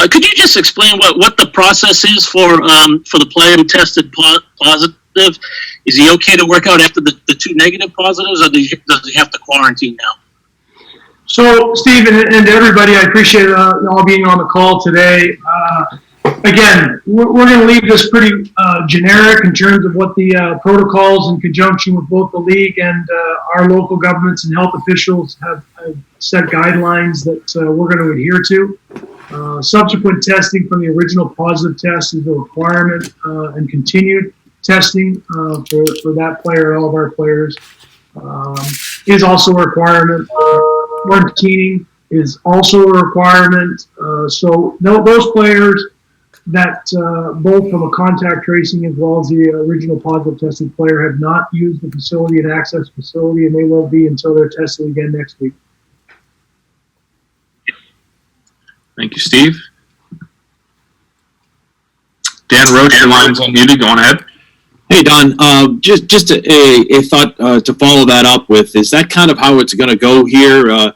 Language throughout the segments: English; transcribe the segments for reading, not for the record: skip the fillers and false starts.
Could you just explain what the process is for the player who tested positive? Is he okay to work out after the two negative positives, or does he have to quarantine now? So, Steve, and everybody, I appreciate all being on the call today. Again, we're going to leave this pretty generic in terms of what the protocols in conjunction with both the league and our local governments and health officials have set guidelines that we're going to adhere to. Subsequent testing from the original positive test is a requirement, and continued testing for that player, all of our players, is also a requirement. Quarantining is also a requirement. So those players that both from a contact tracing as well as the original positive tested player have not used the facility and access facility, and they will be until they're tested again next week. Thank you, Steve. Dan Roach, your line's unmuted. Go on ahead. Hey, Don, just a thought to follow that up with. Is that kind of how it's going to go here?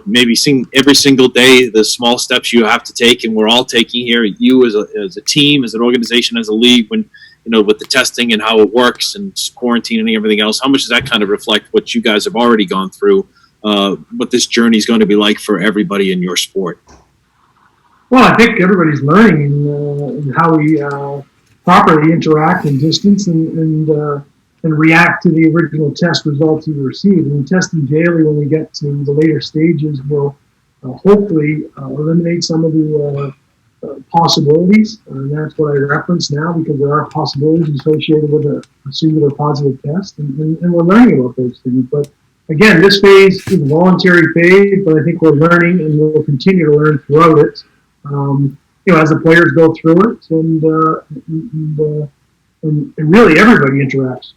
Maybe seeing every single day the small steps you have to take, and we're all taking here, you as a team, as an organization, as a league, when, with the testing and how it works and quarantining and everything else, how much does that kind of reflect what you guys have already gone through, what this journey is going to be like for everybody in your sport? Well, I think everybody's learning in how we properly interact and distance and react to the original test results we receive. And testing daily when we get to the later stages will hopefully eliminate some of the possibilities. And that's what I reference now, because there are possibilities associated with a singular positive test, and we're learning about those things. But again, this phase is a voluntary phase, but I think we're learning and we'll continue to learn throughout it. As the players go through it, and really everybody interacts.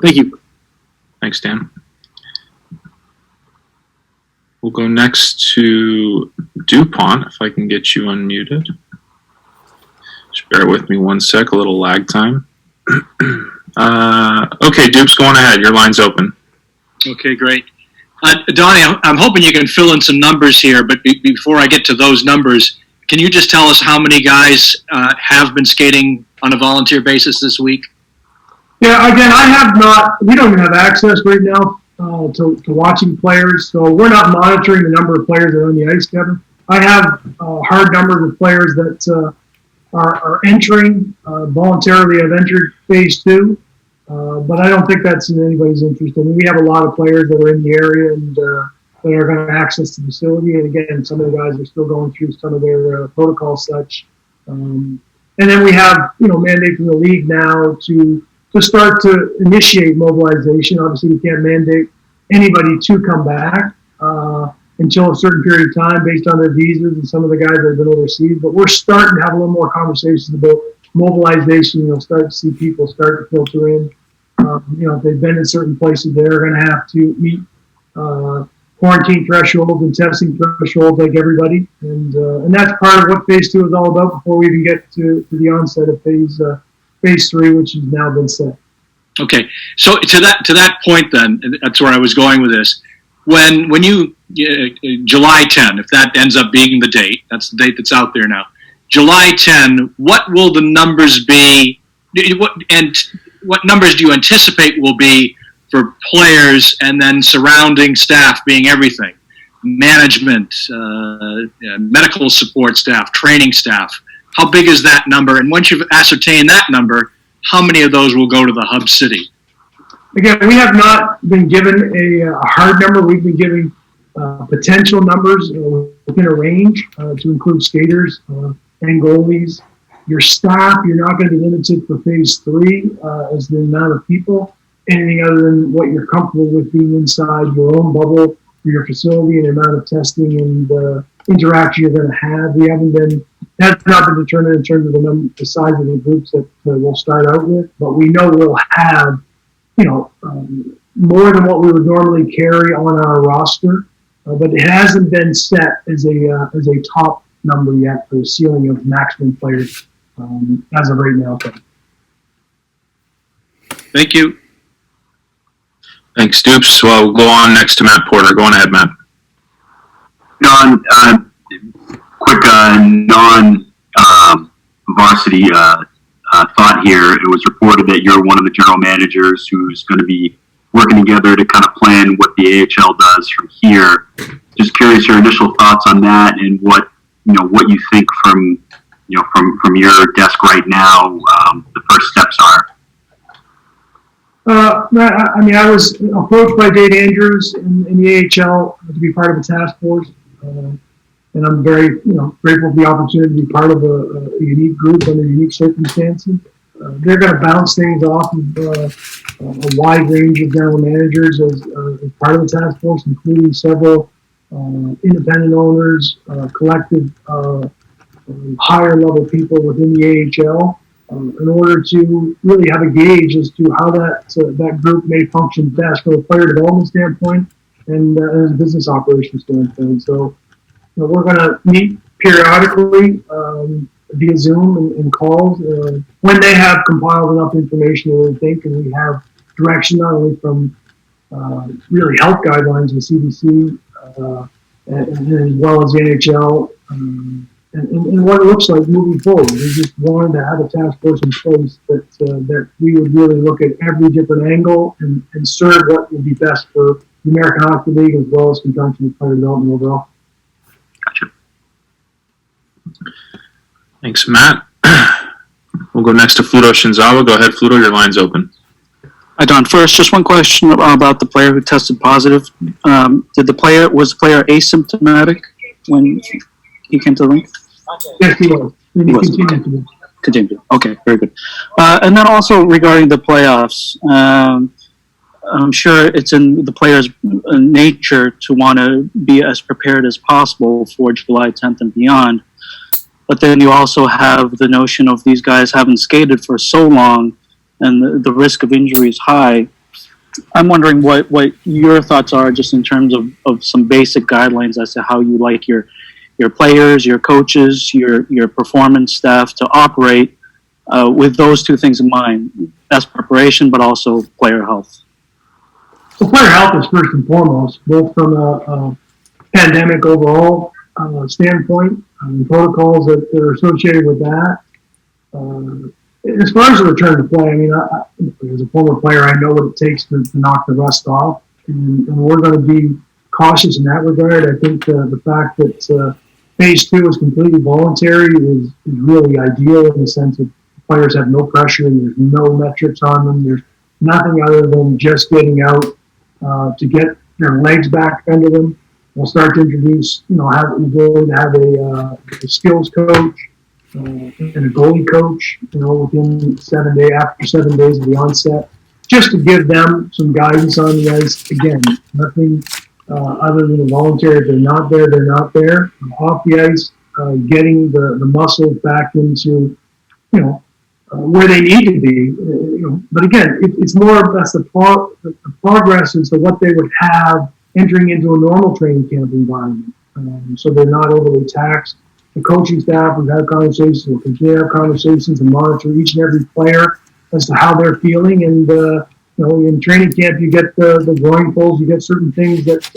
Thank you. Thanks, Dan. We'll go next to DuPont, if I can get you unmuted. Just bear with me one sec, a little lag time. Okay, Dupes, go on ahead. Your line's open. Okay, great. Donnie, I'm hoping you can fill in some numbers here, but before I get to those numbers, can you just tell us how many guys have been skating on a volunteer basis this week? Yeah, again, we don't even have access right now to watching players, so we're not monitoring the number of players that are on the ice, Kevin. I have hard numbers of players that are entering, voluntarily have entered phase 2. But I don't think that's in anybody's interest. I mean, we have a lot of players that are in the area and that are going to access the facility. And again, some of the guys are still going through some of their protocol such. And then we have, mandate from the league now to start to initiate mobilization. Obviously, we can't mandate anybody to come back until a certain period of time based on their visas and some of the guys that have been overseas. But we're starting to have a little more conversations about mobilization. You'll start to see people start to filter in. If they've been in certain places, they're going to have to meet quarantine thresholds and testing thresholds like everybody. And that's part of what phase 2 is all about before we even get to the onset of phase 3, which has now been set. Okay, so to that point, then that's where I was going with this. When you July 10, if that ends up being the date, that's the date that's out there now. July 10, what will the numbers be? What numbers do you anticipate will be for players and then surrounding staff being everything? Management, medical support staff, training staff. How big is that number? And once you've ascertained that number, how many of those will go to the hub city? Again, we have not been given a hard number. We've been giving potential numbers within a range to include skaters and goalies. Your staff, you're not going to be limited for phase 3 as the amount of people, anything other than what you're comfortable with being inside your own bubble for your facility and the amount of testing and interaction you're going to have. That's not been determined in terms of the size of the groups that we'll start out with, but we know we'll have, more than what we would normally carry on our roster, but it hasn't been set as a top number yet for the ceiling of maximum players as of right now. Thank you. Thanks, Dupes. Well, we'll go on next to Matt Porter. Go on ahead, Matt. Don, quick non-varsity thought here. It was reported that you're one of the general managers who's going to be working together to kind of plan what the AHL does from here. Just curious your initial thoughts on that and what you think from your desk right now, the first steps are. I was approached by Dave Andrews in the AHL to be part of a task force, and I'm very, grateful for the opportunity to be part of a unique group under unique circumstances. They're going to bounce things off of a wide range of general managers as part of the task force, including several independent owners, collective higher level people within the AHL. In order to really have a gauge as to how that group may function best from a player development standpoint and a business operations standpoint. So, we're going to meet periodically via Zoom and calls when they have compiled enough information, we think, and we have direction not only from really health guidelines and CDC and as well as the NHL. And what it looks like moving forward. We just wanted to have a task force in place that we would really look at every different angle and serve what would be best for the American Hockey League as well as conjunction with player development overall. Gotcha. Thanks, Matt. We'll go next to Fluto Shinzawa. Go ahead, Fluto. Your line's open. Hi, Don. First, just one question about the player who tested positive. Was the player asymptomatic when he came to the rink? Yes, he was. And he continued to be. Continued. Okay, very good. And then also regarding the playoffs, I'm sure it's in the player's nature to want to be as prepared as possible for July 10th and beyond. But then you also have the notion of these guys haven't skated for so long and the risk of injury is high. I'm wondering what your thoughts are just in terms of some basic guidelines as to how you like your players, your coaches, your performance staff to operate with those two things in mind, best preparation, but also player health. So player health is first and foremost, both from a pandemic overall standpoint, protocols that are associated with that. As far as the return to play, as a former player, I know what it takes to knock the rust off, and we're going to be cautious in that regard. I think the fact that Phase 2 is completely voluntary is really ideal in the sense that players have no pressure and there's no metrics on them. There's nothing other than just getting out to get their legs back under them. We'll start to introduce, have the ability to have a skills coach and a goalie coach, within after 7 days of the onset, just to give them some guidance on the ice. Again, nothing other than the voluntary. If they're not there, they're not there. Off the ice, getting the muscles back into, where they need to be. But again, it's more or less the progress into what they would have entering into a normal training camp environment. So they're not overly taxed. The coaching staff, we've had conversations, we'll continue to have conversations and monitor each and every player as to how they're feeling. And, in training camp, you get the groin pulls, you get certain things that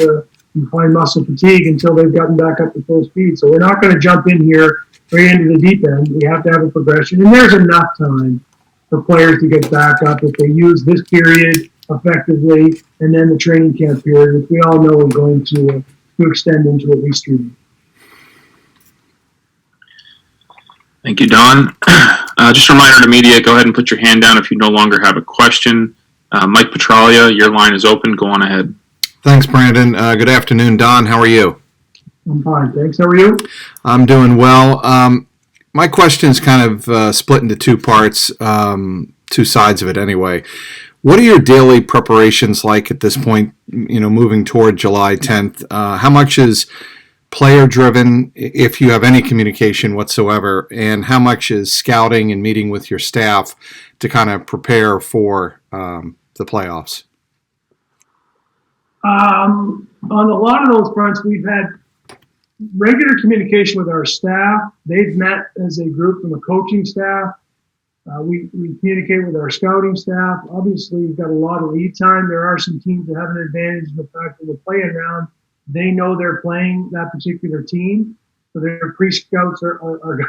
you find muscle fatigue until they've gotten back up to full speed. So we're not going to jump in here right into the deep end. We have to have a progression. And there's enough time for players to get back up if they use this period effectively and then the training camp period, which we all know is going to extend into at least 3 weeks. Thank you, Don. Just a reminder to media, go ahead and put your hand down if you no longer have a question. Mike Petralia, your line is open. Go on ahead. Thanks, Brandon. Good afternoon, Don. How are you? I'm fine, thanks. How are you? I'm doing well. My question is kind of split into two parts, two sides of it anyway. What are your daily preparations like at this point, moving toward July 10th? How much is player-driven, if you have any communication whatsoever, and how much is scouting and meeting with your staff to kind of prepare for the playoffs? On a lot of those fronts, we've had regular communication with our staff. They've met as a group from the coaching staff. We communicate with our scouting staff. Obviously, we've got a lot of lead time. There are some teams that have an advantage in the fact that we're playing around. They know they're playing that particular team. So their pre-scouts are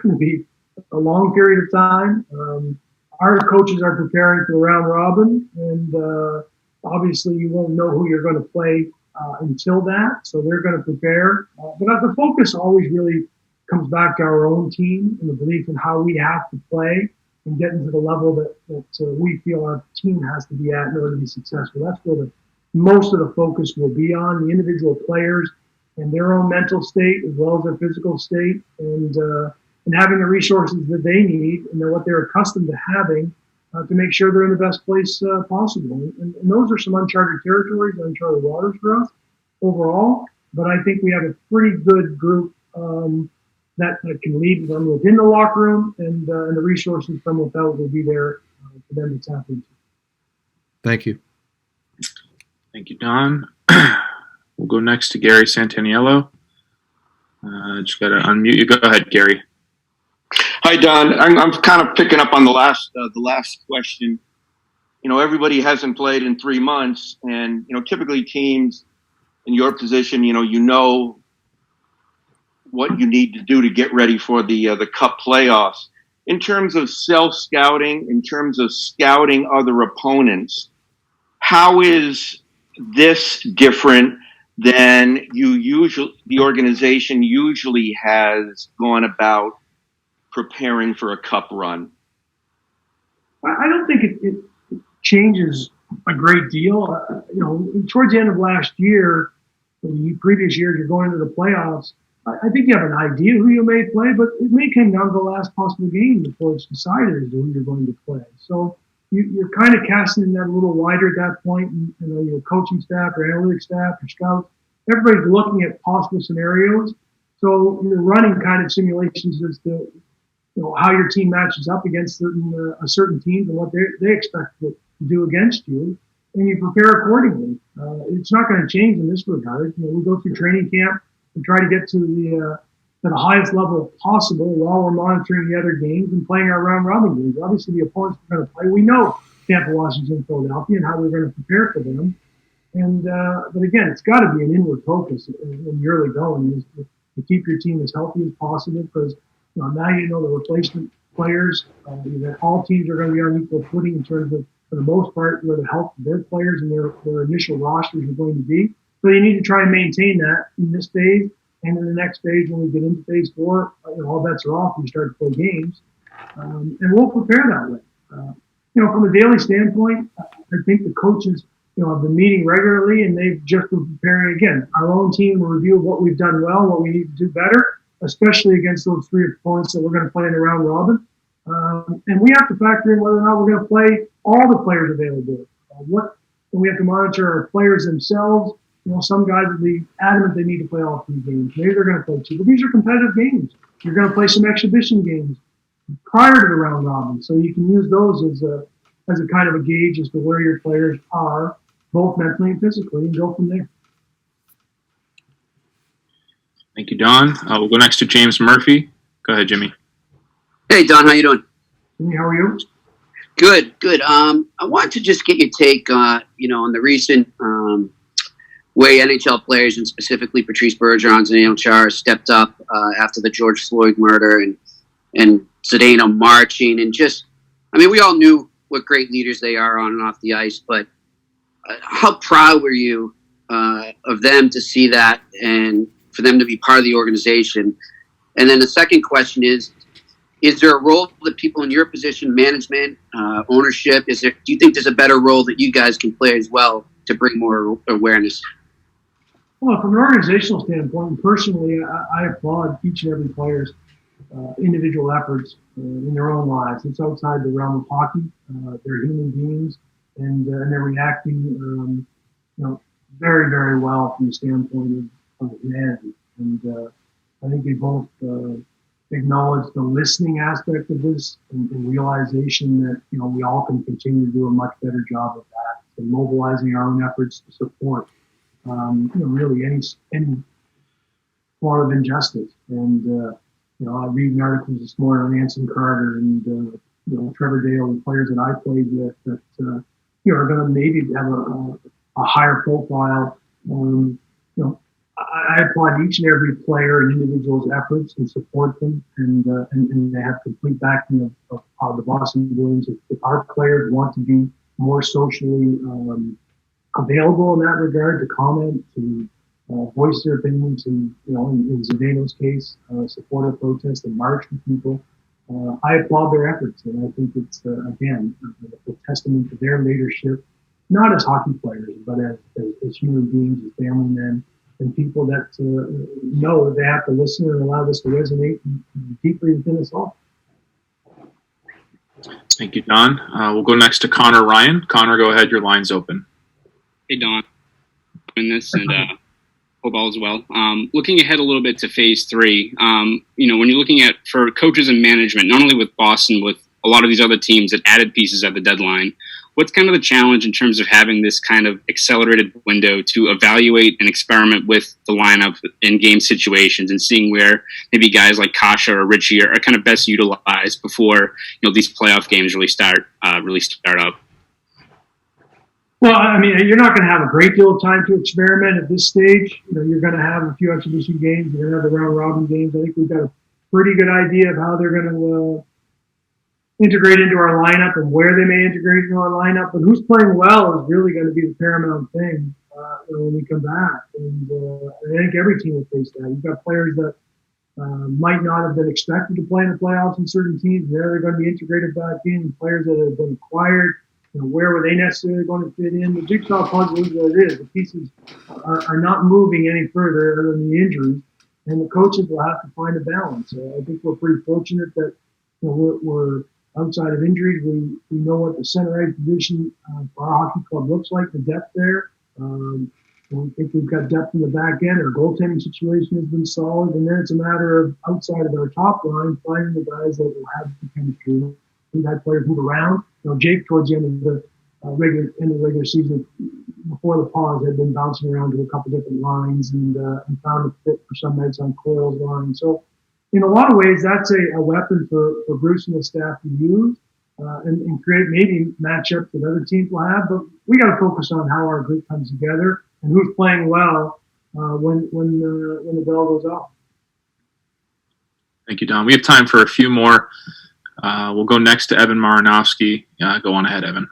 going to be a long period of time. Our coaches are preparing for the round robin, and obviously you won't know who you're going to play until that. So they're going to prepare. But the focus always really comes back to our own team and the belief in how we have to play and get into the level that we feel our team has to be at in order to be successful. That's where most of the focus will be on the individual players and their own mental state as well as their physical state, and having the resources that they need and what they're accustomed to having to make sure they're in the best place possible. And those are some uncharted territories, uncharted waters for us overall. But I think we have a pretty good group that can lead from within the locker room, and the resources from without will be there for them to tap into. Thank you. Thank you, Don. We'll go next to Gary Santaniello. Just got to unmute you. Go ahead, Gary. Hi, Don. I'm kind of picking up on the last question. You know, everybody hasn't played in 3 months, and typically teams in your position, you know what you need to do to get ready for the Cup playoffs. In terms of self-scouting, in terms of scouting other opponents, how is this different than the organization usually has gone about preparing for a Cup run? I don't think it changes a great deal. Towards the end of last year, the previous years, you're going into the playoffs. I think you have an idea who you may play, but it may come down to the last possible game before it's decided as to who you're going to play. So you're kind of casting that a little wider at that point. And, your coaching staff, your analytics staff, your scouts, everybody's looking at possible scenarios. So you're running kind of simulations as to how your team matches up against certain teams and what they expect to do against you, and you prepare accordingly. It's not going to change in this regard. We go through training camp and try to get to the highest level possible while we're monitoring the other games and playing our round robin games. Obviously, the opponents we're going to play, we know Tampa, Washington, Philadelphia, and how we're going to prepare for them. And but again, it's got to be an inward focus in the early going, is to keep your team as healthy as possible, because now the replacement players. All teams are going to be on equal footing in terms of, for the most part, where the health of their players and their initial rosters are going to be. So you need to try and maintain that in this phase, and in the next phase when we get into phase 4, all bets are off. We start to play games, and we'll prepare that way. From a daily standpoint, I think the coaches, have been meeting regularly, and they've just been preparing. Again, our own team will review what we've done well, what we need to do better, especially against those 3 opponents that we're going to play in the round robin. And we have to factor in whether or not we're going to play all the players available. We have to monitor our players themselves. Some guys will be adamant they need to play all 3 games. Maybe they're going to play 2, but these are competitive games. You're going to play some exhibition games prior to the round robin, so you can use those as a kind of a gauge as to where your players are, both mentally and physically, and go from there. Thank you, Don. We'll go next to James Murphy. Go ahead, Jimmy. Hey, Don, how you doing? Jimmy, how are you? Good. I wanted to just get your take, on the recent way NHL players, and specifically Patrice Bergeron and Neil Chara, stepped up after the George Floyd murder and Zdeno marching, and we all knew what great leaders they are on and off the ice, but how proud were you of them to see that and for them to be part of the organization? And then the second question is there a role that people in your position, management, ownership, do you think there's a better role that you guys can play as well to bring more awareness? Well, from an organizational standpoint, personally, I applaud each and every player's individual efforts in their own lives. It's outside the realm of hockey. They're human beings, and they're reacting, very, very well from the standpoint of humanity. And I think they both acknowledge the listening aspect of this and realization that, we all can continue to do a much better job of that, and mobilizing our own efforts to support, really any form of injustice. And, I read articles this morning on Anson Carter and, Trevor Dale, the players that I played with that, are going to maybe have a higher profile, I applaud each and every player and individual's efforts and support them, and they have complete backing of the Boston Bruins. If our players want to be more socially available in that regard, to comment, to voice their opinion, to, in Zdeno's case, support a protest and march with people, I applaud their efforts, and I think it's again a testament to their leadership, not as hockey players, but as human beings, as family men, and people that know that they have to listen and allow this to resonate deeply within us all. Thank you, Don. We'll go next to Connor Ryan. Connor, go ahead. Your line's open. Hey, Don. Doing this, and hope all is well. Looking ahead a little bit to Phase 3, when you're looking at for coaches and management, not only with Boston, with a lot of these other teams that added pieces at the deadline, what's kind of the challenge in terms of having this kind of accelerated window to evaluate and experiment with the lineup in game situations and seeing where maybe guys like Kasha or Richie are kind of best utilized before these playoff games really start up? Well, I mean, you're not going to have a great deal of time to experiment at this stage. You're going to have a few exhibition games. You're going to have the round robin games. I think we've got a pretty good idea of how they're going to integrate into our lineup and where they may integrate into our lineup. But who's playing well is really going to be the paramount thing when we come back. And I think every team will face that. You've got players that might not have been expected to play in the playoffs in certain teams. They're going to be integrated back in. And players that have been acquired, where were they necessarily going to fit in? The jigsaw puzzle is what it is. The pieces are not moving any further other than the injuries, and the coaches will have to find a balance. I think we're pretty fortunate that we're outside of injuries. We know what the center ice position for our hockey club looks like, the depth there. We think we've got depth in the back end. Our goaltending situation has been solid, and then it's a matter of outside of our top line finding the guys that will have the chemistry. We've had players move around. Jake, towards the end of the regular season, before the pause, had been bouncing around to a couple different lines and found a fit for some nights on Coyle's line. So, in a lot of ways, that's a weapon for Bruce and the staff to use and create maybe matchups that other teams will have. But we got to focus on how our group comes together and who's playing well when the bell goes off. Thank you, Don. We have time for a few more. We'll go next to Evan Maranowski. Go on ahead, Evan.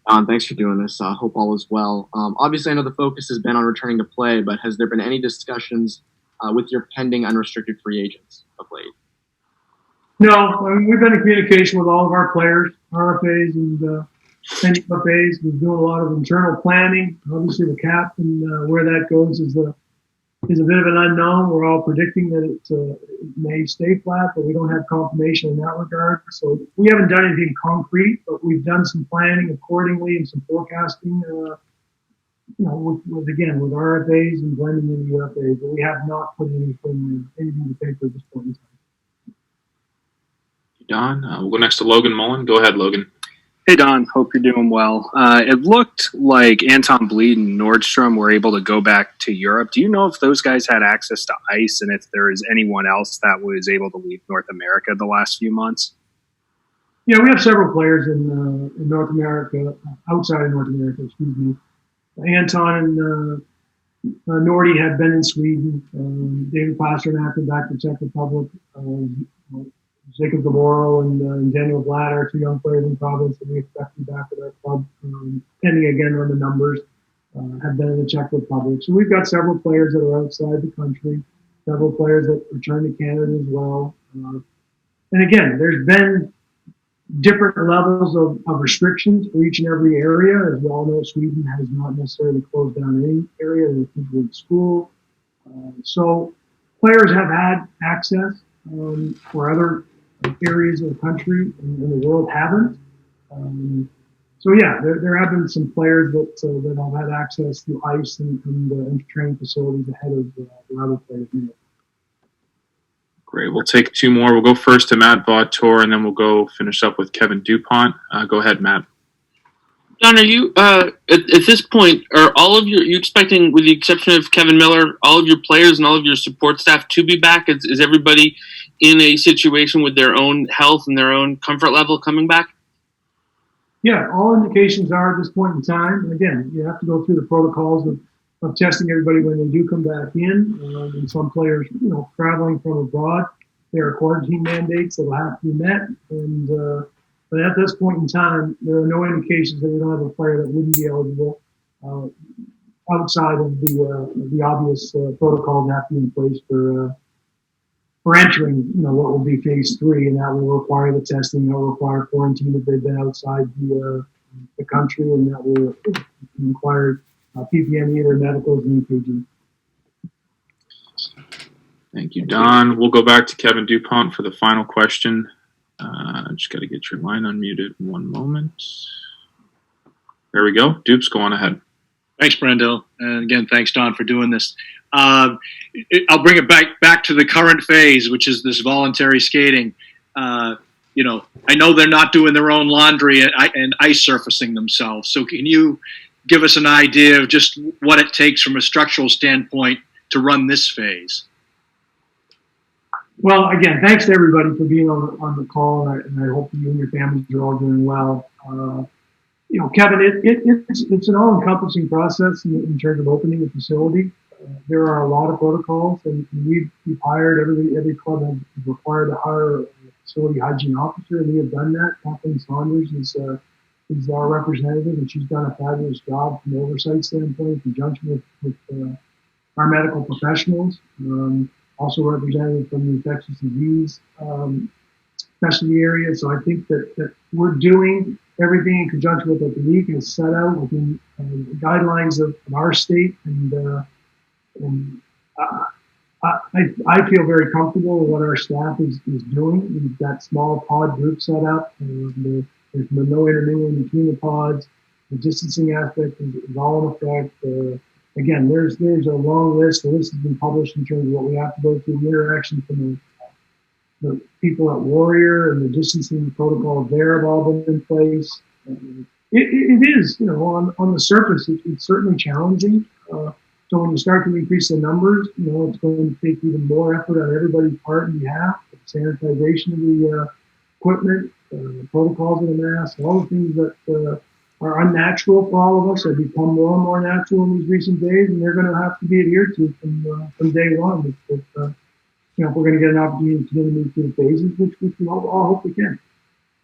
Don, thanks for doing this. Hope all is well. Obviously, I know the focus has been on returning to play, but has there been any discussions with your pending unrestricted free agents of late? No, I mean, we've been in communication with all of our players, RFAs and NFAs. We've doing a lot of internal planning. Obviously, the cap and where that goes is a bit of an unknown. We're all predicting that it may stay flat, but we don't have confirmation in that regard. So we haven't done anything concrete, but we've done some planning accordingly and some forecasting, with RFAs and blending in the UFAs. But we have not put anything to paper at this point in time. Don, we'll go next to Logan Mullen. Go ahead, Logan. Hey, Don. Hope you're doing well. It looked like Anton Bleed and Nordstrom were able to go back to Europe. Do you know if those guys had access to ice and if there is anyone else that was able to leave North America the last few months? Yeah, we have several players in North America, outside of North America, excuse me. Anton and Nordy had been in Sweden. David Pasternak went back to Czech Republic. Jacob Demoro and Daniel Vlad are two young players in province that we expect to be back with our club, pending again on the numbers, have been in the Czech Republic. So we've got several players that are outside the country, several players that return to Canada as well. And again, there's been different levels of restrictions for each and every area. As we all know, Sweden has not necessarily closed down any area. There's people in school. So players have had access for other areas of the country and the world haven't. So yeah, there have been some players that have had access to ice and training facilities ahead of the other players. Great. We'll take two more. We'll go first to Matt Vautour, and then we'll go finish up with Kevin DuPont. Go ahead, Matt. Don, are you at this point, are all of you expecting, with the exception of Kevin Miller, all of your players and all of your support staff to be back? Is everybody in a situation with their own health and their own comfort level coming back? Yeah, all indications are at this point in time. Again, you have to go through the protocols of testing everybody when they do come back in. And some players, traveling from abroad, there are quarantine mandates that will have to be met. And but at this point in time, there are no indications that we don't have a player that wouldn't be eligible outside of the obvious protocols that have to be in place for entering, what will be phase 3, and that will require the testing, that will require quarantine if they've been outside the country, and that will require PPM, either medicals and EKG. Thank you, Don. We'll go back to Kevin DuPont for the final question. Just got to get your line unmuted. One moment. There we go. Dupes, go on ahead. Thanks, Brendo. And again, thanks, Don, for doing this. I'll bring it back to the current phase, which is this voluntary skating. I know they're not doing their own laundry and ice surfacing themselves. So can you give us an idea of just what it takes from a structural standpoint to run this phase? Well, again, thanks to everybody for being on the call, and I hope you and your families are all doing well. Kevin, it's an all-encompassing process in terms of opening the facility. There are a lot of protocols, and we've hired every club is required to hire a facility hygiene officer, and we have done that. Kathleen Saunders is our representative, and she's done a fabulous job from an oversight standpoint in conjunction with our medical professionals. Also represented from the infectious disease specialty area. So I think that we're doing everything in conjunction with what the league has set out within the guidelines of our state, and I feel very comfortable with what our staff is doing. We've got small pod groups set up, and there's no intermingling between the pods. The distancing aspect is all in effect. Again, there's a long list. The list has been published in terms of what we have to go through, the interaction from the people at Warrior, and the distancing protocols there have all been in place. It is, on the surface, it's certainly challenging. So when you start to increase the numbers, it's going to take even more effort on everybody's part and behalf. Sanitization of the equipment, protocols of the mask, all the things that are unnatural for all of us have become more and more natural in these recent days, and they're going to have to be adhered to from day one. If we're going to get an opportunity to move through the phases, which we all hope we can.